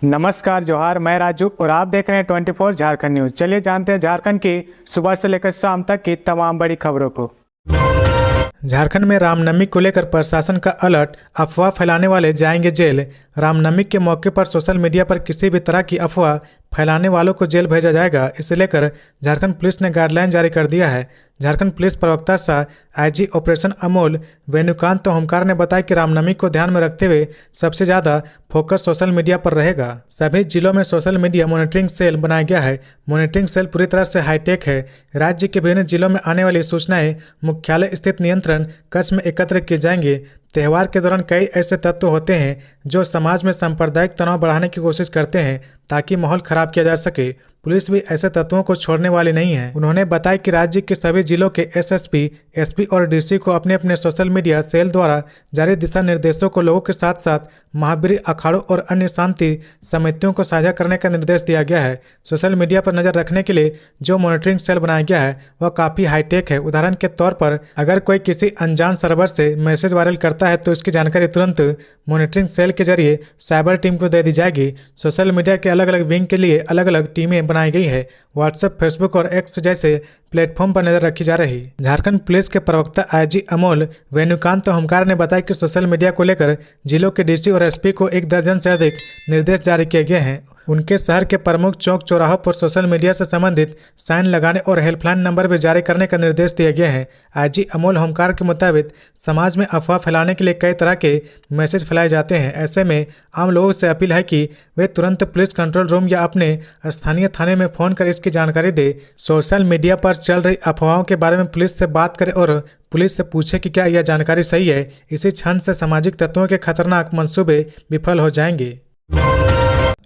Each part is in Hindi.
नमस्कार जोहार, मैं राजू और आप देख रहे हैं 24 झारखंड न्यूज। चलिए जानते हैं झारखंड की सुबह से लेकर शाम तक की तमाम बड़ी खबरों को। झारखंड में रामनवमी को लेकर प्रशासन का अलर्ट, अफवाह फैलाने वाले जाएंगे जेल। रामनवमी के मौके पर सोशल मीडिया पर किसी भी तरह की अफवाह फैलाने वालों को जेल भेजा जाएगा। इसे लेकर झारखंड पुलिस ने गाइडलाइन जारी कर दिया है। झारखंड पुलिस प्रवक्ता सह आईजी ऑपरेशन अमोल वेणुकांत होमकार ने बताया कि रामनवमी को ध्यान में रखते हुए सबसे ज्यादा फोकस सोशल मीडिया पर रहेगा। सभी जिलों में सोशल मीडिया मॉनिटरिंग सेल बनाया गया है। मॉनिटरिंग सेल पूरी तरह से हाईटेक है। राज्य के विभिन्न जिलों में आने वाली सूचनाएं मुख्यालय स्थित नियंत्रण कक्ष में एकत्र की जाएंगी। त्यौहार के दौरान कई ऐसे तत्व होते हैं जो समाज में सांप्रदायिक तनाव बढ़ाने की कोशिश करते हैं ताकि माहौल खराब किया जा सके। पुलिस भी ऐसे तत्वों को छोड़ने वाली नहीं है। उन्होंने बताया कि राज्य के सभी जिलों के एसएसपी, एसपी और डीसी को अपने अपने सोशल मीडिया सेल द्वारा जारी दिशा निर्देशों को लोगों के साथ साथ महावीर अखाड़ों और अन्य शांति समितियों को साझा करने का निर्देश दिया गया है। सोशल मीडिया पर नजर रखने के लिए जो मॉनिटरिंग सेल बनाया गया है वह काफी हाईटेक है। उदाहरण के तौर पर अगर कोई किसी अनजान सर्वर से मैसेज वायरल करता है तो इसकी जानकारी तुरंत मॉनिटरिंग सेल के जरिए साइबर टीम को दे दी जाएगी। सोशल मीडिया के अलग अलग विंग के लिए अलग अलग टीमें बनाई गई है। व्हाट्सएप, फेसबुक और एक्स जैसे प्लेटफॉर्म पर नजर रखी जा रही। झारखंड पुलिस के प्रवक्ता आईजी अमोल वेणुकांत होमकार ने बताया कि सोशल मीडिया को लेकर जिलों के डीसी और एसपी को 1 दर्जन से अधिक निर्देश जारी किए गए हैं। उनके शहर के प्रमुख चौक चौराहों पर सोशल मीडिया से संबंधित साइन लगाने और हेल्पलाइन नंबर भी जारी करने का निर्देश दिया गया है। आईजी अमोल होमकार के मुताबिक समाज में अफवाह फैलाने के लिए कई तरह के मैसेज फैलाए जाते हैं। ऐसे में आम लोगों से अपील है कि वे तुरंत पुलिस कंट्रोल रूम या अपने स्थानीय थाने में फोन कर इसकी जानकारी दे। सोशल मीडिया पर चल रही अफवाहों के बारे में पुलिस से बात करें और पुलिस से पूछे कि क्या यह जानकारी सही है। इसी क्षण से सामाजिक तत्वों के खतरनाक मंसूबे विफल हो जाएंगे।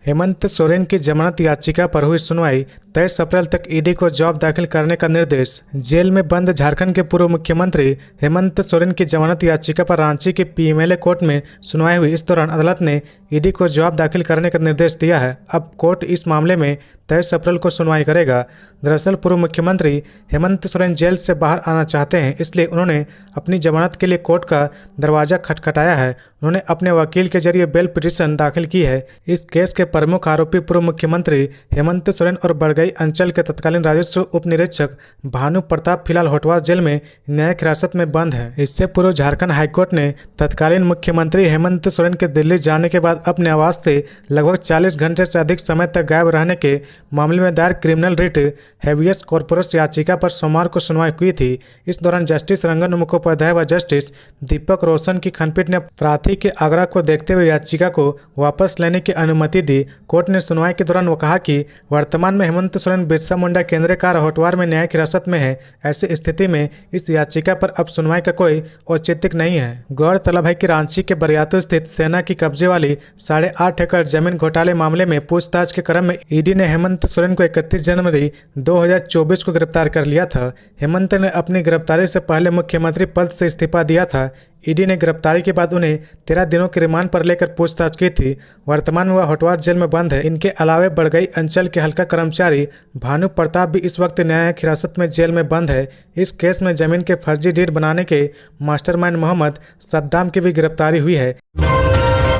हेमंत सोरेन की जमानत याचिका पर हुई सुनवाई, 23 अप्रैल तक ईडी को जवाब दाखिल करने का निर्देश। जेल में बंद झारखंड के पूर्व मुख्यमंत्री हेमंत सोरेन की जमानत याचिका पर रांची के पीएमएलए कोर्ट में सुनवाई हुई। इस दौरान अदालत ने ईडी को जवाब दाखिल करने का निर्देश दिया है। अब कोर्ट इस मामले में 23 अप्रैल को सुनवाई करेगा। दरअसल पूर्व मुख्यमंत्री हेमंत सोरेन जेल से बाहर आना चाहते हैं, इसलिए उन्होंने अपनी जमानत के लिए कोर्ट का दरवाजा खटखटाया है। उन्होंने अपने वकील के जरिए बेल पिटीशन दाखिल की है। इस केस के प्रमुख आरोपी पूर्व मुख्यमंत्री हेमंत सोरेन और बड़गई अंचल के तत्कालीन राजस्व उप निरीक्षक भानु प्रताप फिलहाल होटवार जेल में न्यायिक हिरासत में बंद है। इससे पूर्व झारखंड हाईकोर्ट ने तत्कालीन मुख्यमंत्री हेमंत सोरेन के दिल्ली जाने के बाद अपने आवास से लगभग 40 घंटे से अधिक समय तक गायब रहने के मामले में दायर क्रिमिनल रिट हेबियस कॉर्पस याचिका पर सोमवार को सुनवाई की थी। इस दौरान जस्टिस रंगन मुखोपाध्याय व जस्टिस दीपक रोशन की खंडपीठ ने प्रार्थी के आग्रह को देखते हुए याचिका को वापस लेने की अनुमति दी। कोर्ट ने सुनवाई के दौरान वो कहा कि वर्तमान में हेमंत सोरेन बिरसा मुंडा केंद्रीय कारा होटवार में न्यायिक हिरासत में है। ऐसी स्थिति में इस याचिका पर अब सुनवाई का कोई औचित्य नहीं है। गौरतलब है कि रांची के बरियातू स्थित सेना की कब्जे वाली 8.5 एकड़ जमीन घोटाले मामले में पूछताछ के क्रम में ईडी ने हेमंत सोरेन को 31 जनवरी 2024 को गिरफ्तार कर लिया था। हेमंत ने अपनी गिरफ्तारी से पहले मुख्यमंत्री पद से इस्तीफा दिया था। ईडी ने गिरफ्तारी के बाद उन्हें 13 दिनों के रिमांड पर लेकर पूछताछ की थी। वर्तमान में वह होटवार जेल में बंद है। इनके अलावे बड़गई अंचल के हल्का कर्मचारी भानु प्रताप भी इस वक्त न्यायिक हिरासत में जेल में बंद है। इस केस में जमीन के फर्जी डीड बनाने के मास्टरमाइंड मोहम्मद सद्दाम की भी गिरफ्तारी हुई है।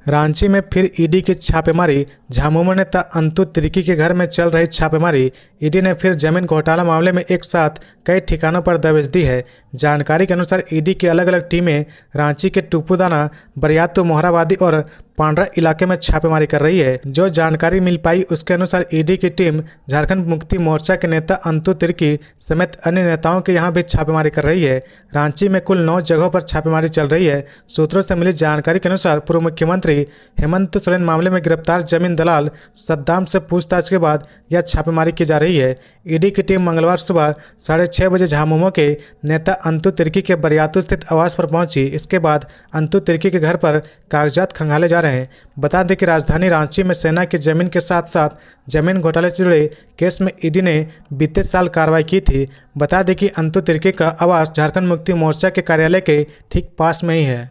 रांची में फिर ईडी की छापेमारी। झामुमो नेता अंतु तिर्की के घर में चल रही छापेमारी। ईडी ने फिर जमीन घोटाला मामले में एक साथ कई ठिकानों पर दबिश दी है। जानकारी के अनुसार ईडी की अलग अलग टीमें रांची के टुपुदाना, बरियातू, मोहराबादी और पांड्रा इलाके में छापेमारी कर रही है। जो जानकारी मिल पाई उसके अनुसार ईडी की टीम झारखंड मुक्ति मोर्चा के नेता अंतु तिर्की समेत अन्य नेताओं के यहां भी छापेमारी कर रही है। रांची में कुल 9 जगहों पर छापेमारी चल रही है। सूत्रों से मिली जानकारी के अनुसार पूर्व मुख्यमंत्री हेमंत सोरेन मामले में गिरफ्तार जमीन दलाल सद्दाम से पूछताछ के बाद यह छापेमारी की जा रही है। ईडी की टीम मंगलवार सुबह 6:30 बजे झामुमो के नेता अंतु तिर्की के बरियातू स्थित आवास पर पहुंची। इसके बाद अंतु तिर्की के घर पर कागजात खंगाले जा रहे हैं। बता दें कि राजधानी रांची में सेना की जमीन के साथ साथ जमीन घोटाले से जुड़े केस में ईडी ने बीते साल कार्रवाई की थी। बता दें कि अंतु तिर्की का आवास झारखंड मुक्ति मोर्चा के कार्यालय के ठीक पास में ही है।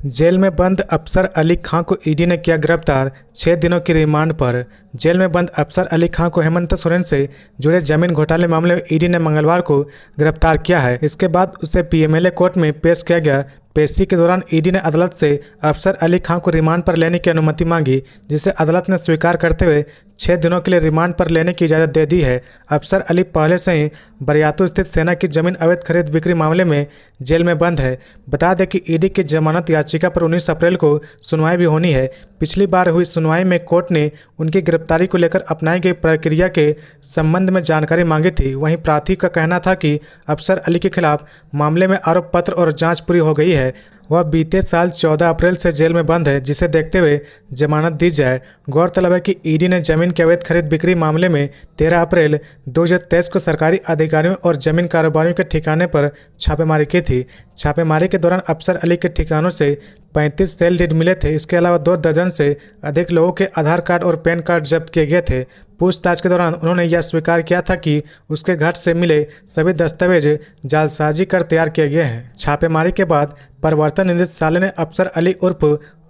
जेल में बंद अफसर अली खां को ईडी ने किया गिरफ्तार, 6 दिनों की रिमांड पर। जेल में बंद अफसर अली खां को हेमंत सोरेन से जुड़े जमीन घोटाले मामले में ईडी ने मंगलवार को गिरफ्तार किया है। इसके बाद उसे पीएमएलए कोर्ट में पेश किया गया। पेशी के दौरान ईडी ने अदालत से अफसर अली खान को रिमांड पर लेने की अनुमति मांगी, जिसे अदालत ने स्वीकार करते हुए 6 दिनों के लिए रिमांड पर लेने की इजाज़त दे दी है। अफसर अली पहले से ही बरियातू स्थित सेना की जमीन अवैध खरीद बिक्री मामले में जेल में बंद है। बता दें कि ईडी की जमानत याचिका पर 19 अप्रैल को सुनवाई भी होनी है। पिछली बार हुई सुनवाई में कोर्ट ने उनकी गिरफ्तारी को लेकर अपनाई गई प्रक्रिया के संबंध में जानकारी मांगी थी। वहीं प्रार्थी का कहना था कि अफसर अली के खिलाफ मामले में आरोप पत्र और जांच पूरी हो गई है। वह बीते साल 14 अप्रैल से जेल में बंद है, जिसे देखते हुए जमानत दी जाए। गौरतलब है कि ईडी ने जमीन के अवैध खरीद बिक्री मामले में 13 अप्रैल 2023 को सरकारी अधिकारियों और जमीन कारोबारियों के ठिकाने पर छापेमारी की थी। छापेमारी के दौरान अफसर अली के ठिकानों से 35 सेल डीड मिले थे। इसके अलावा 2 दर्जन से अधिक लोगों के आधार कार्ड और पैन कार्ड जब्त किए गए थे। पूछताछ के दौरान उन्होंने यह स्वीकार किया था कि उसके घर से मिले सभी दस्तावेज जालसाजी कर तैयार किए गए हैं। छापेमारी के बाद प्रवर्तन निदेशालय ने अफसर अली उर्फ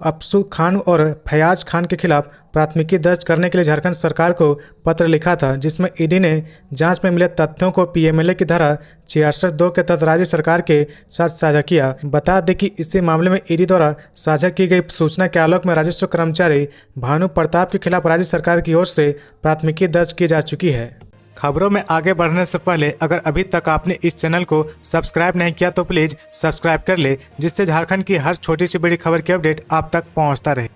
अफसू खान और फयाज खान के खिलाफ प्राथमिकी दर्ज करने के लिए झारखंड सरकार को पत्र लिखा था, जिसमें ईडी ने जांच में मिले तथ्यों को पीएमएलए की धारा 66(2) के तहत राज्य सरकार के साथ साझा किया। बता दें कि इसी मामले में ईडी द्वारा साझा की गई सूचना के आलोक में राजस्व कर्मचारी भानु प्रताप के खिलाफ राज्य सरकार की ओर से प्राथमिकी दर्ज की जा चुकी है। खबरों में आगे बढ़ने से पहले अगर अभी तक आपने इस चैनल को सब्सक्राइब नहीं किया तो प्लीज सब्सक्राइब कर ले, जिससे झारखंड की हर छोटी सी बड़ी खबर की अपडेट आप तक पहुंचता रहे।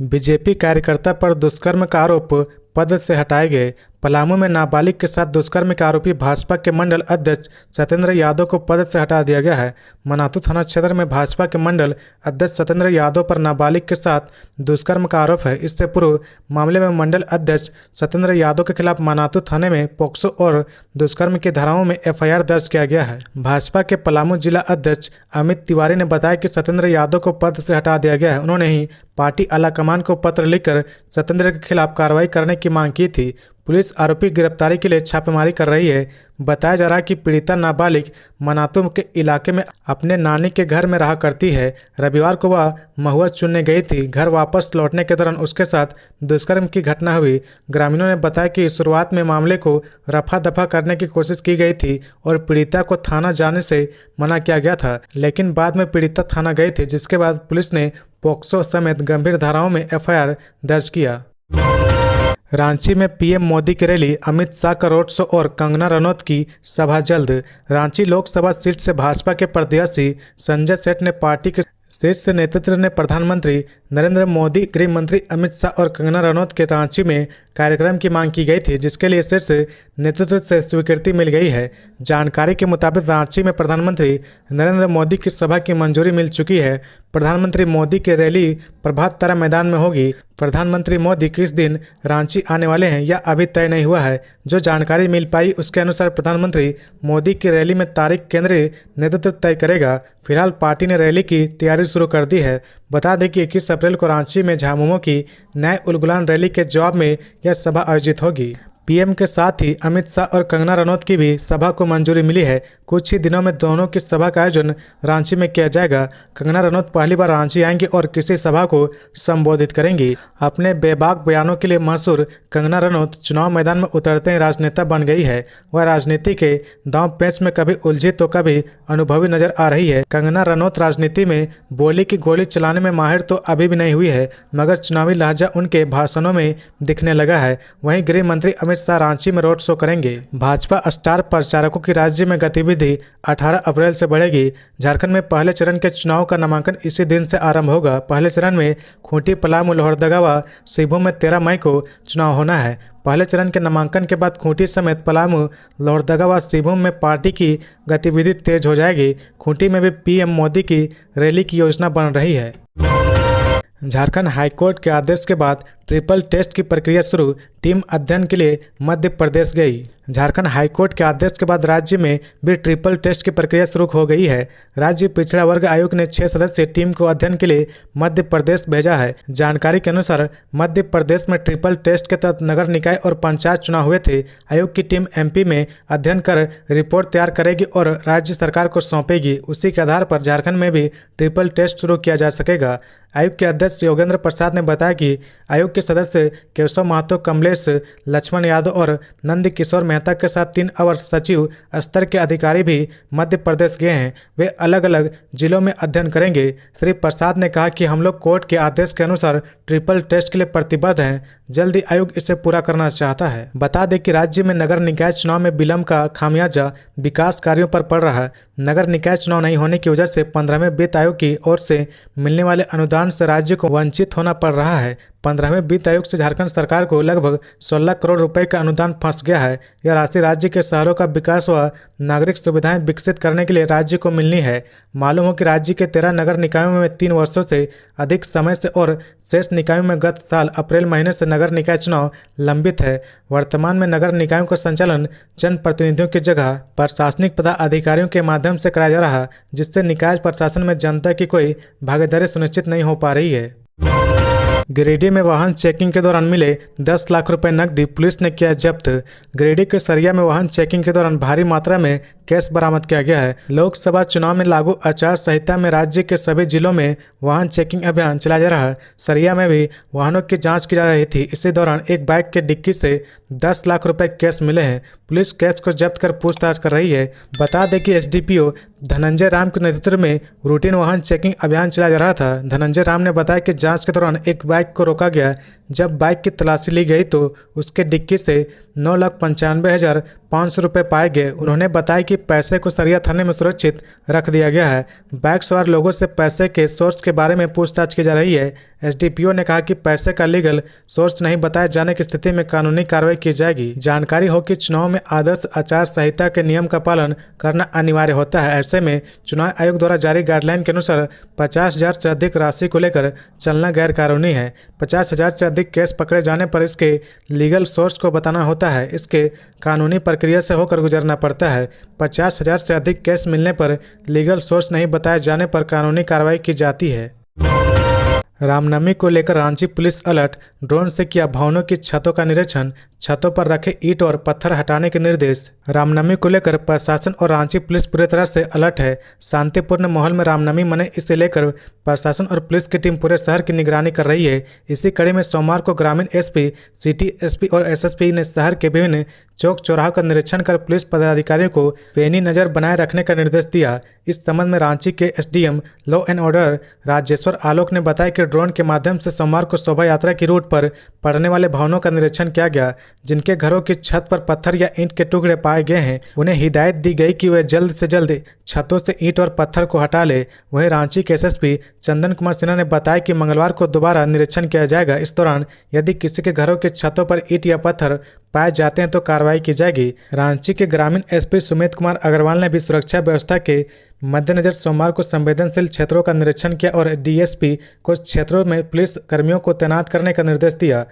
बीजेपी कार्यकर्ता पर दुष्कर्म का आरोप पद से हटाए गए। पलामू में नाबालिग के साथ दुष्कर्म के आरोपी भाजपा के मंडल अध्यक्ष सत्येंद्र यादव को पद से हटा दिया गया है। मनातू थाना क्षेत्र में भाजपा के मंडल अध्यक्ष सत्येंद्र यादव पर नाबालिग के साथ दुष्कर्म का आरोप है। इससे पूर्व मामले में मंडल अध्यक्ष सत्येंद्र यादव के खिलाफ मनातू थाने में पोक्सो और दुष्कर्म की धाराओं में एफआईआर दर्ज किया गया है। भाजपा के पलामू जिला अध्यक्ष अमित तिवारी ने बताया कि सत्येंद्र यादव को पद से हटा दिया गया है। उन्होंने ही पार्टी आलाकमान को पत्र लिखकर सत्येंद्र के खिलाफ कार्रवाई करने की मांग की थी। पुलिस आरोपी गिरफ्तारी के लिए छापेमारी कर रही है। बताया जा रहा है कि पीड़िता नाबालिग मनातू के इलाके में अपने नानी के घर में रहा करती है। रविवार को वह महुआ चुनने गई थी। घर वापस लौटने के दौरान उसके साथ दुष्कर्म की घटना हुई। ग्रामीणों ने बताया कि शुरुआत में मामले को रफा दफा करने की कोशिश की गई थी और पीड़िता को थाना जाने से मना किया गया था, लेकिन बाद में पीड़िता थाना गई थी, जिसके बाद पुलिस ने पोक्सो समेत गंभीर धाराओं में एफआईआर दर्ज किया। रांची में पीएम मोदी की रैली, अमित शाह का रोड शो और कंगना रनौत की सभा जल्द। रांची लोकसभा सीट से भाजपा के प्रत्याशी संजय सेठ ने पार्टी के शीर्ष नेतृत्व ने प्रधानमंत्री नरेंद्र मोदी, गृह मंत्री अमित शाह और कंगना रनौत के रांची में कार्यक्रम की मांग की गई थी, जिसके लिए शीर्ष नेतृत्व से स्वीकृति मिल गई है। जानकारी के मुताबिक रांची में प्रधानमंत्री नरेंद्र मोदी की सभा की मंजूरी मिल चुकी है। प्रधानमंत्री मोदी की रैली प्रभात तारा मैदान में होगी। प्रधानमंत्री मोदी किस दिन रांची आने वाले हैं यह अभी तय नहीं हुआ है। जो जानकारी मिल पाई उसके अनुसार प्रधानमंत्री मोदी की रैली में तारीख केंद्रीय नेतृत्व तय करेगा। फिलहाल पार्टी ने रैली की तैयारी शुरू कर दी है। बता दें कि 21 अप्रैल को रांची में झामुमो की न्याय उलगुलान रैली के जवाब में यह सभा आयोजित होगी। पीएम के साथ ही अमित शाह और कंगना रनौत की भी सभा को मंजूरी मिली है। कुछ ही दिनों में दोनों की सभा का आयोजन रांची में किया जाएगा। कंगना रनौत पहली बार रांची आएंगी और किसी सभा को संबोधित करेंगी। अपने बेबाक बयानों के लिए मशहूर कंगना रनौत चुनाव मैदान में उतरते ही राजनेता बन गई है। वह राजनीति के दांव पेच में कभी उलझी तो कभी अनुभवी नजर आ रही है। कंगना रनौत राजनीति में बोली की गोली चलाने में माहिर तो अभी भी नहीं हुई है, मगर चुनावी लहजा उनके भाषणों में दिखने लगा है। वहीं गृह मंत्री अमित शाह रांची में रोड शो करेंगे। भाजपा स्टार प्रचारकों की राज्य में गतिविधि 18 अप्रैल से बढ़ेगी। झारखंड में पहले चरण के चुनाव का नामांकन इसी दिन से आरंभ होगा। पहले चरण में खूंटी, पलामू, लोहरदगा व सिंहभूम में 13 मई को चुनाव होना है। पहले चरण के नामांकन के बाद खूंटी समेत पलामू, लोहरदगा व सिंहभूम में पार्टी की गतिविधि तेज हो जाएगी। खूंटी में भी पीएम मोदी की रैली की योजना बन रही है। झारखंड हाईकोर्ट के आदेश के बाद ट्रिपल टेस्ट की प्रक्रिया शुरू, टीम अध्ययन के लिए मध्य प्रदेश गई। झारखंड हाईकोर्ट के आदेश के बाद राज्य में भी ट्रिपल टेस्ट की प्रक्रिया शुरू हो गई है। राज्य पिछड़ा वर्ग आयोग ने 6 सदस्यीय टीम को अध्ययन के लिए मध्य प्रदेश भेजा है। जानकारी के अनुसार मध्य प्रदेश में ट्रिपल टेस्ट के तहत नगर निकाय और पंचायत चुनाव हुए थे। आयोग की टीम एमपी में अध्ययन कर रिपोर्ट तैयार करेगी और राज्य सरकार को सौंपेगी। उसी के आधार पर झारखंड में भी ट्रिपल टेस्ट शुरू किया जा सकेगा। आयोग के अध्यक्ष योगेंद्र प्रसाद ने बताया कि आयोग के सदस्य केशव महतो, कमलेश लक्ष्मण यादव और नंद किशोर मेहता के साथ 3 अवर सचिव स्तर के अधिकारी भी मध्य प्रदेश गए हैं। वे अलग अलग जिलों में अध्ययन करेंगे। श्री प्रसाद ने कहा कि हम लोग कोर्ट के आदेश के अनुसार ट्रिपल टेस्ट के लिए प्रतिबद्ध हैं। जल्दी आयोग इसे पूरा करना चाहता है। बता दें कि राज्य में नगर निकाय चुनाव में विलंब का खामियाजा विकास कार्यों पर पड़ रहा है। नगर निकाय चुनाव नहीं होने की वजह से 15वें वित्त आयोग की ओर से मिलने वाले अनुदान से राज्य को वंचित होना पड़ रहा है। 15वें वित्त आयोग से झारखंड सरकार को लगभग 16 करोड़ रुपए का अनुदान फंस गया है। यह राशि राज्य के शहरों का विकास व नागरिक सुविधाएं विकसित करने के लिए राज्य को मिलनी है। मालूम हो कि राज्य के 13 नगर निकायों में 3 वर्षों से अधिक समय से और शेष निकायों में गत साल अप्रैल महीने से नगर निकाय चुनाव लंबित है। वर्तमान में नगर निकायों का संचालन जनप्रतिनिधियों की जगह प्रशासनिक पदाधिकारियों के माध्यम से कराया जा रहा है, जिससे निकाय प्रशासन में जनता की कोई भागीदारी सुनिश्चित नहीं हो पा रही है। गिरिडीह में वाहन चेकिंग के दौरान मिले 10 लाख रुपए नकदी पुलिस ने किया जब्त। गिरिडीह के सरिया में वाहन चेकिंग के दौरान भारी मात्रा में कैश बरामद किया गया है। लोकसभा चुनाव में लागू आचार संहिता में राज्य के सभी जिलों में वाहन चेकिंग अभियान चलाया जा रहा है। सरिया में भी वाहनों की जांच की जा रही थी। इसी दौरान एक बाइक के डिक्की से 10 लाख रुपए कैश मिले हैं। पुलिस कैश को जब्त कर पूछताछ कर रही है। बता दें कि एसडीपीओ धनंजय राम के नेतृत्व में रूटीन वाहन चेकिंग अभियान चलाया जा रहा था। धनंजय राम ने बताया कि जांच के दौरान एक बाइक को रोका गया। जब बाइक की तलाशी ली गई तो उसके डिक्की से 9,95,500 रुपये पाए गए। उन्होंने बताया कि पैसे को सरिया थाने में सुरक्षित रख दिया गया है। बाइक सवार लोगों से पैसे के सोर्स के बारे में पूछताछ की जा रही है। एसडीपीओ ने कहा कि पैसे का लीगल सोर्स नहीं बताए जाने की स्थिति में कानूनी कार्रवाई की जाएगी। जानकारी हो कि चुनाव में आदर्श आचार संहिता के नियम का पालन करना अनिवार्य होता है। ऐसे में चुनाव आयोग द्वारा जारी गाइडलाइन के अनुसार 50,000 से अधिक राशि को लेकर चलना गैर कानूनी है। 50,000 से अधिक केस पकड़े जाने पर इसके लीगल सोर्स को बताना होता है। इसके कानूनी प्रक्रिया से होकर गुजरना पड़ता है। 50,000 से अधिक केस मिलने पर लीगल सोर्स नहीं बताए जाने पर कानूनी कार्रवाई की जाती है। रामनवमी को लेकर रांची पुलिस अलर्ट। ड्रोन से किया भवनों की छतों का निरीक्षण। छतों पर रखे ईंट और पत्थर हटाने के निर्देश। रामनवमी को लेकर प्रशासन और रांची पुलिस पूरी तरह से अलर्ट है। शांतिपूर्ण माहौल में रामनवमी मने, इसे लेकर प्रशासन और पुलिस की टीम पूरे शहर की निगरानी कर रही है। इसी कड़ी में सोमवार को ग्रामीण एसपी, सिटी एसपी और एसएसपी ने शहर के विभिन्न चौक चौराहों का निरीक्षण कर पुलिस पदाधिकारियों को पैनी नजर बनाए रखने का निर्देश दिया। इस संबंध में रांची के SDM law and order Rajeshwar Alok ने बताया कि ड्रोन के माध्यम से सोमवार को शोभा यात्रा की रूट पर पड़ने वाले भवनों का निरीक्षण किया गया। जिनके घरों की छत पर पत्थर या ईंट के टुकड़े पाए गए हैं, उन्हें हिदायत दी गई कि वे जल्द से जल्द छतों से ईंट और पत्थर को हटा ले। वहीं रांची के एसएसपी चंदन कुमार सिन्हा ने बताया कि मंगलवार को दोबारा निरीक्षण किया जाएगा। इस दौरान यदि किसी के घरों की छतों पर ईंट या पत्थर पाए जाते हैं तो कार्रवाई की जाएगी। रांची के ग्रामीण एसपी सुमित कुमार अग्रवाल ने भी सुरक्षा व्यवस्था के मद्देनजर सोमवार को संवेदनशील क्षेत्रों का निरीक्षण किया और डीएसपी को क्षेत्रों में पुलिस कर्मियों को तैनात करने का निर्देश दिया।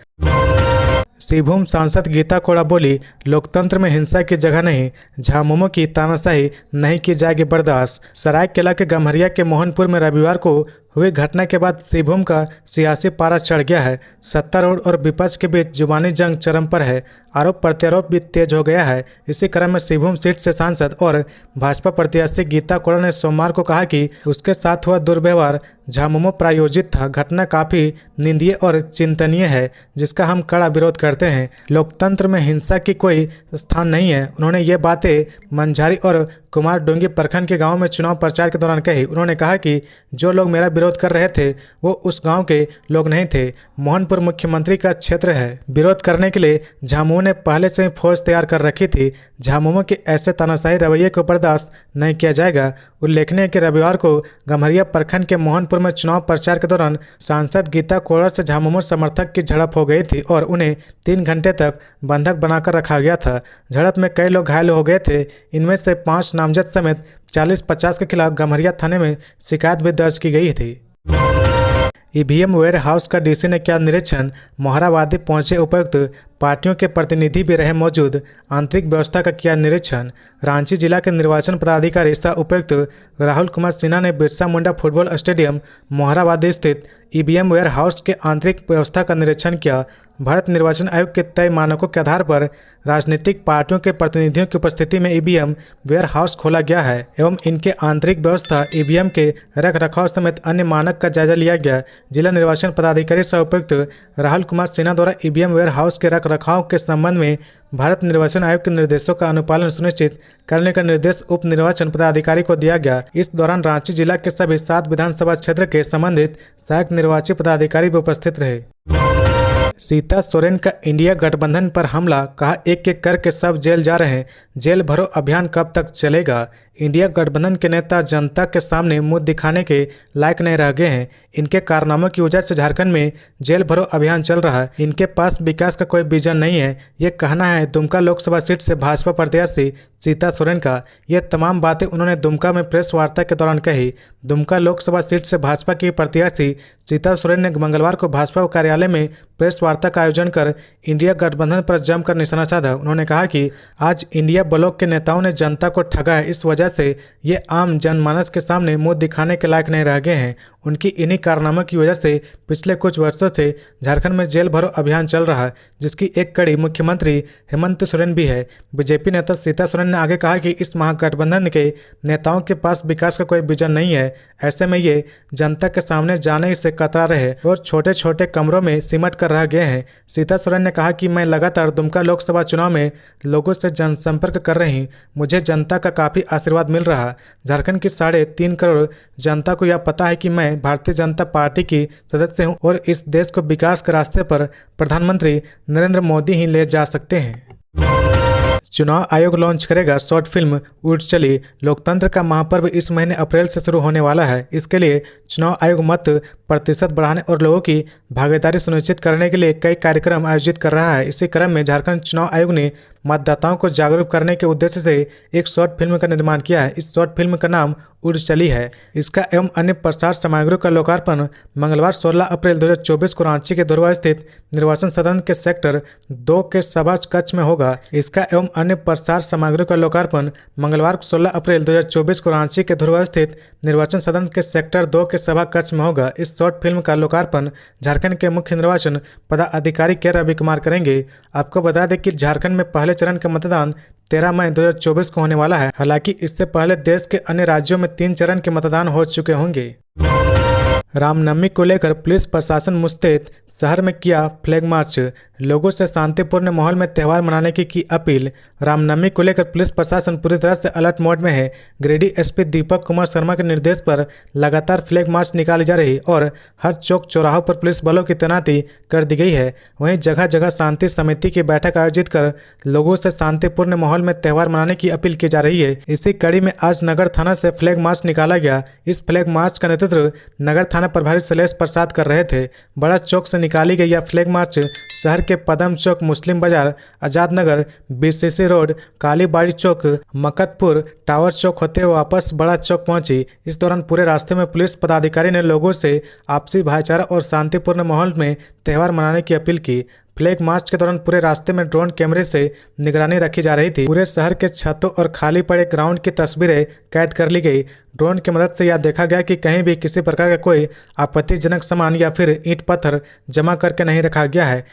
श्रीभूम सांसद गीता कोड़ा बोली, लोकतंत्र में हिंसा की जगह नहीं, झामुमो की तानाशाही नहीं की जाएगी बर्दाश्त। सरायकेला के गम्हरिया के मोहनपुर में रविवार को हुई घटना के बाद श्रीभूम का सियासी पारा चढ़ गया है। सत्तारूढ़ और विपक्ष के बीच जुबानी जंग चरम पर है। आरोप प्रत्यारोप भी तेज हो गया है। इसी क्रम में श्रीभूम सीट से सांसद और भाजपा प्रत्याशी गीता कोड़ा ने सोमवार को कहा कि उसके साथ हुआ दुर्व्यवहार झामुमो प्रायोजित था। घटना काफी निंदनीय और चिंतनीय है, जिसका हम कड़ा विरोध करते हैं। लोकतंत्र में हिंसा की कोई स्थान नहीं है। उन्होंने ये बातें मंझारी और कुमार डोंगी प्रखंड के गांव में चुनाव प्रचार के दौरान कही। उन्होंने कहा कि जो लोग मेरा विरोध कर रहे थे वो उस गांव के लोग नहीं थे। मोहनपुर मुख्यमंत्री का क्षेत्र है। विरोध करने के लिए झामुमो ने पहले से ही फौज तैयार कर रखी थी। झामुमो के ऐसे तानाशाही रवैये को बर्दाश्त नहीं किया जाएगा। उल्लेखनीय है कि रविवार को गम्हरिया प्रखंड के मोहनपुर में चुनाव प्रचार के दौरान सांसद गीता कोड़ा से झामुमो समर्थक की झड़प हो गई थी और उन्हें 3 घंटे तक बंधक बनाकर रखा गया था। झड़प में कई लोग घायल हो गए थे। इनमें से 5 नामजद समेत 40-50 के खिलाफ गम्हरिया थाने में शिकायत भी दर्ज की गई थी। ईवीएम वेयर हाउस का डीसी ने किया निरीक्षण। मोहरावादी पहुंचे उपायुक्त, पार्टियों के प्रतिनिधि भी रहे मौजूद। आंतरिक व्यवस्था का किया निरीक्षण। रांची जिला के निर्वाचन पदाधिकारी सह उपायुक्त राहुल कुमार सिन्हा ने बिरसा मुंडा फुटबॉल स्टेडियम मोहरावादी स्थित ईवीएम वेयर हाउस के आंतरिक व्यवस्था का निरीक्षण किया। भारत निर्वाचन आयोग के तय मानकों के आधार पर राजनीतिक पार्टियों के प्रतिनिधियों की उपस्थिति में ईवीएम वेयर हाउस खोला गया है एवं इनके आंतरिक व्यवस्था, ईवीएम के रख रखाव समेत अन्य मानक का जायजा लिया गया। जिला निर्वाचन पदाधिकारी सह उपायुक्त राहुल कुमार सिन्हा द्वारा ईवीएम वेयर हाउस के रख रखाव के संबंध में भारत निर्वाचन आयोग के निर्देशों का अनुपालन सुनिश्चित करने का निर्देश उप निर्वाचन पदाधिकारी को दिया गया। इस दौरान रांची जिला के सभी 7 विधानसभा क्षेत्र के संबंधित सहायक निर्वाची पदाधिकारी भी उपस्थित रहे। सीता सोरेन का इंडिया गठबंधन पर हमला, कहा एक एक करके सब जेल जा रहे हैं, जेल भरो अभियान कब तक चलेगा। इंडिया गठबंधन के नेता जनता के सामने मुंह दिखाने के लायक नहीं रह गए हैं। इनके कारनामों की वजह से झारखंड में जेल भरो अभियान चल रहा है। इनके पास विकास का कोई विजन नहीं है, ये कहना है दुमका लोकसभा सीट से भाजपा प्रत्याशी सीता सोरेन का। ये तमाम बातें उन्होंने दुमका में प्रेस वार्ता के दौरान कही। दुमका लोकसभा सीट से भाजपा की प्रत्याशी सीता सोरेन ने मंगलवार को भाजपा कार्यालय में प्रेस वार्ता का आयोजन कर इंडिया गठबंधन पर जमकर निशाना साधा। उन्होंने कहा कि आज इंडिया ब्लॉक के नेताओं ने जनता को ठगा है, इस वजह से ये आम जनमानस के सामने मुंह दिखाने के लायक नहीं रह गए हैं। उनकी इन्हीं कारनामों की वजह से पिछले कुछ वर्षों से झारखंड में जेल भरो अभियान चल रहा है, जिसकी एक कड़ी मुख्यमंत्री हेमंत सोरेन भी है। बीजेपी नेता सीता सोरेन ने आगे कहा कि इस महागठबंधन के नेताओं के पास विकास का कोई विजन नहीं है। ऐसे में ये जनता के सामने जाने से कतरा रहे और छोटे छोटे कमरों में सिमट कर रह गए हैं। सीता सोरेन ने कहा कि मैं लगातार दुमका लोकसभा चुनाव में लोगों से जनसंपर्क कर रही, मुझे जनता का काफ़ी आशीर्वाद मिल रहा। झारखंड की 3.5 करोड़ जनता को यह पता है कि मैं भारतीय जनता पार्टी की सदस्य हूं और इस देश को विकास के रास्ते पर प्रधानमंत्री नरेंद्र मोदी ही ले जा सकते हैं। चुनाव आयोग लॉन्च करेगा शॉर्ट फिल्म उड़ चली। लोकतंत्र का महापर्व इस महीने अप्रैल से शुरू होने वाला है। इसके लिए चुनाव आयोग मत प्रतिशत बढ़ाने और लोगों की भागीदारी सुनिश्चित करने के लिए कई कार्यक्रम आयोजित कर रहा है। इसी क्रम में झारखंड चुनाव आयोग ने मतदाताओं को जागरूक करने के उद्देश्य से एक शॉर्ट फिल्म का निर्माण किया है। इस शॉर्ट फिल्म का नाम उड़ चली है। इसका एवं अन्य प्रसार सामग्रियों का लोकार्पण मंगलवार 16 अप्रैल 2024 को रांची के धुरवा स्थित निर्वाचन सदन के सेक्टर 2 के सभा कक्ष में होगा। इसका एवं अन्य प्रसार सामग्रियों का लोकार्पण मंगलवार 16 अप्रैल 2024 को रांची के धुरवा स्थित निर्वाचन सदन के सेक्टर 2 के सभा कक्ष में होगा। इस शॉर्ट फिल्म का लोकार्पण झारखंड के मुख्य निर्वाचन पदाधिकारी के रवि कुमार करेंगे। आपको बता दें कि झारखंड में पहले चरण का मतदान 13 मई 2024 को होने वाला है। हालांकि इससे पहले देश के अन्य राज्यों में 3 चरण के मतदान हो चुके होंगे। रामनवमी को लेकर पुलिस प्रशासन मुस्तैद, शहर में किया फ्लैग मार्च। लोगों से शांतिपूर्ण माहौल में त्यौहार मनाने की अपील। रामनवमी को लेकर पुलिस प्रशासन पूरी तरह से अलर्ट मोड में है। गिरिडीह एसपी दीपक कुमार शर्मा के निर्देश पर लगातार फ्लैग मार्च निकाली जा रही और हर चौक चौराहों पर पुलिस बलों की तैनाती कर दी गई है। वहीं जगह जगह शांति समिति की बैठक आयोजित कर लोगों से शांतिपूर्ण माहौल में त्यौहार मनाने की अपील की जा रही है। इसी कड़ी में आज नगर थाना से फ्लैग मार्च निकाला गया। इस फ्लैग मार्च का नेतृत्व नगर थाना प्रभारी शैलेश प्रसाद कर रहे थे। बड़ा चौक से निकाली गई यह फ्लैग मार्च शहर के पदम चौक, मुस्लिम बाजार, आजाद नगर, बीसीसी रोड, कालीबाड़ी चौक, मकतपुर, टावर चौक होते हुए वापस बड़ा चौक पहुंची। इस दौरान पूरे रास्ते में पुलिस पदाधिकारी ने लोगों से आपसी भाईचारा और शांतिपूर्ण माहौल में त्यौहार मनाने की अपील की। फ्लैग मार्च के दौरान पूरे रास्ते में ड्रोन कैमरे से निगरानी रखी जा रही थी। पूरे शहर के छतों और खाली पड़े ग्राउंड की तस्वीरें कैद कर ली गई। ड्रोन की मदद से यह देखा गया कि कहीं भी किसी प्रकार का कोई आपत्तिजनक सामान या फिर ईंट पत्थर जमा करके नहीं रखा गया है।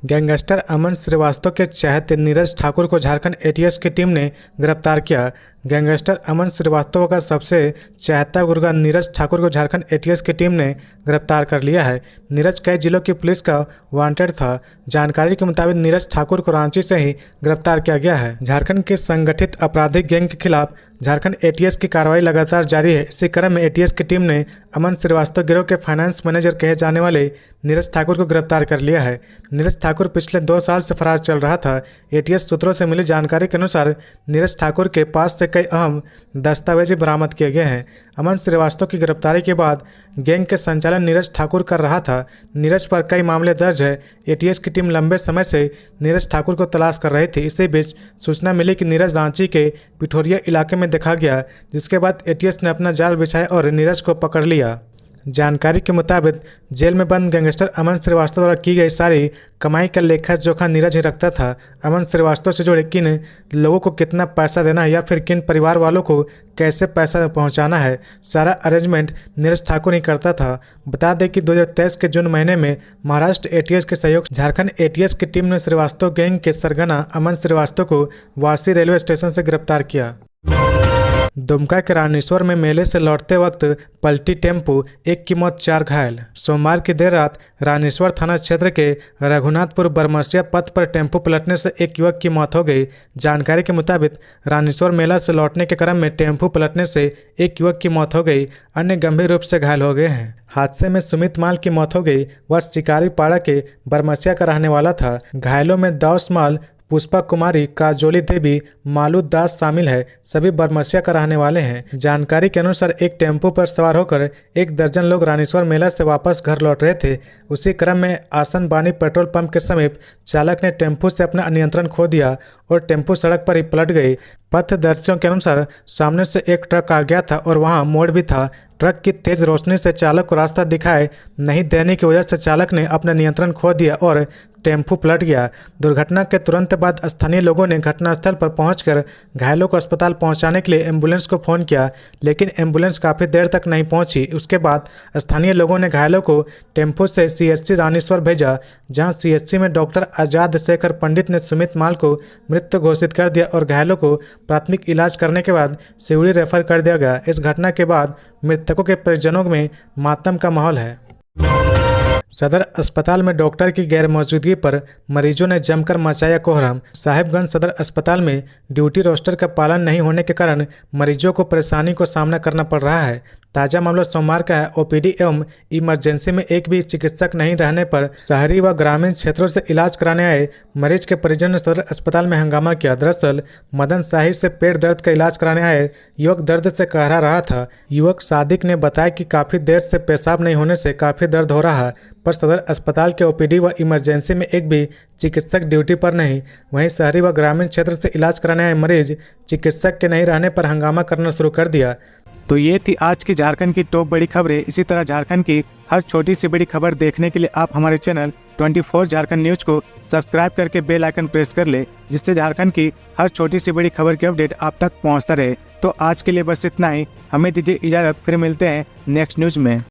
गैंगस्टर अमन श्रीवास्तव के चहेते नीरज ठाकुर को झारखंड एटीएस की टीम ने गिरफ्तार किया। गैंगस्टर अमन श्रीवास्तव का सबसे चहेता गुर्गा नीरज ठाकुर को झारखंड एटीएस की टीम ने गिरफ्तार कर लिया है। नीरज कई जिलों की पुलिस का वांटेड था। जानकारी के मुताबिक नीरज ठाकुर को रांची से ही गिरफ्तार किया गया है। झारखंड के संगठित आपराधिक गैंग के खिलाफ झारखंड एटीएस की कार्रवाई लगातार जारी है। इसी क्रम में एटीएस की टीम ने अमन श्रीवास्तव गिरोह के फाइनेंस मैनेजर कहे जाने वाले नीरज ठाकुर को गिरफ्तार कर लिया है। नीरज ठाकुर पिछले 2 साल से फरार चल रहा था। एटीएस सूत्रों से मिली जानकारी के अनुसार नीरज ठाकुर के पास से कई अहम दस्तावेज बरामद किए गए हैं। अमन श्रीवास्तव की गिरफ्तारी के बाद गैंग के संचालन नीरज ठाकुर कर रहा था। नीरज पर कई मामले दर्ज है। एटीएस की टीम लंबे समय से नीरज ठाकुर को तलाश कर रही थी। इसी बीच सूचना मिली कि नीरज रांची के पिठोरिया इलाके में देखा गया, जिसके बाद एटीएस ने अपना जाल बिछाया और नीरज को पकड़ लिया। जानकारी के मुताबिक जेल में बंद गैंगस्टर अमन श्रीवास्तव द्वारा की गई सारी कमाई का लेखा जोखा नीरज ही रखता था। अमन श्रीवास्तव से जुड़े किन लोगों को कितना पैसा देना है या फिर किन परिवार वालों को कैसे पैसा पहुंचाना है, सारा अरेंजमेंट नीरज ठाकुर ही करता था। बता दें कि 2023 के जून महीने में महाराष्ट्र एटीएस के सहयोग से झारखंड एटीएस की टीम ने श्रीवास्तव गैंग के सरगना अमन श्रीवास्तव को वासी रेलवे स्टेशन से गिरफ्तार किया। दुमका के रानीश्वर में मेले से लौटते वक्त पलटी टेम्पो, एक की मौत 4 घायल। सोमवार की देर रात रानीश्वर थाना क्षेत्र के रघुनाथपुर बरमसिया पथ पर टेम्पो पलटने से एक युवक की मौत हो गई। जानकारी के मुताबिक रानीश्वर मेला से लौटने के क्रम में टेम्पो पलटने से एक युवक की मौत हो गई, अन्य गंभीर रूप से घायल हो गए हैं। हादसे में सुमित माल की मौत हो गई। वह शिकारी पाड़ा के बरमसिया का रहने वाला था। घायलों में दाऊस माल, पुष्पा कुमारी, काजोली देवी, मालू दास शामिल है। सभी बरमसिया का रहने वाले हैं। जानकारी के अनुसार एक टेम्पो पर सवार होकर 1 दर्जन लोग रानीश्वर मेला से वापस घर लौट रहे थे। उसी क्रम में आसन बानी पेट्रोल पंप के समीप चालक ने टेम्पो से अपना नियंत्रण खो दिया और टेम्पो सड़क पर ही पलट गई। पथदर्शियों के अनुसार सामने से एक ट्रक आ गया था और वहां मोड़ भी था। ट्रक की तेज रोशनी से चालक को रास्ता दिखाई नहीं देने की वजह से चालक ने अपना नियंत्रण खो दिया और टेम्पो पलट गया। दुर्घटना के तुरंत बाद स्थानीय लोगों ने घटनास्थल पर पहुंचकर घायलों को अस्पताल पहुंचाने के लिए एम्बुलेंस को फ़ोन किया, लेकिन एम्बुलेंस काफ़ी देर तक नहीं पहुंची। उसके बाद स्थानीय लोगों ने घायलों को टेम्पो से सीएचसी रानीश्वर भेजा, जहां सीएचसी में डॉक्टर आजाद शेखर पंडित ने सुमित माल को मृत घोषित कर दिया और घायलों को प्राथमिक इलाज करने के बाद सिवड़ी रेफर कर दिया गया। इस घटना के बाद मृतकों के परिजनों में मातम का माहौल है। सदर अस्पताल में डॉक्टर की गैरमौजूदगी पर मरीजों ने जमकर मचाया कोहराम। साहिबगंज सदर अस्पताल में ड्यूटी रोस्टर का पालन नहीं होने के कारण मरीजों को परेशानी को सामना करना पड़ रहा है। ताज़ा मामला सोमवार का है। ओपीडी एवं इमरजेंसी में एक भी चिकित्सक नहीं रहने पर शहरी व ग्रामीण क्षेत्रों से इलाज कराने आए मरीज के परिजन ने सदर अस्पताल में हंगामा किया। दरअसल मदन शाही से पेट दर्द का इलाज कराने आए युवक दर्द से कहरा रहा था। युवक सादिक ने बताया कि काफ़ी देर से पेशाब नहीं होने से काफ़ी दर्द हो रहा है, पर सदर अस्पताल के ओपीडी व इमरजेंसी में एक भी चिकित्सक ड्यूटी पर नहीं। वहीं शहरी व ग्रामीण क्षेत्र से इलाज कराने आए मरीज चिकित्सक के नहीं रहने पर हंगामा करना शुरू कर दिया। तो ये थी आज की झारखंड की टॉप बड़ी खबरें। इसी तरह झारखंड की हर छोटी सी बड़ी खबर देखने के लिए आप हमारे चैनल 24 झारखंड न्यूज को सब्सक्राइब करके बेल आइकन प्रेस कर ले, जिससे झारखंड की हर छोटी सी बड़ी खबर की अपडेट आप तक पहुंचता रहे। तो आज के लिए बस इतना ही। हमें दीजिए इजाज़त, फिर मिलते हैं नेक्स्ट न्यूज में।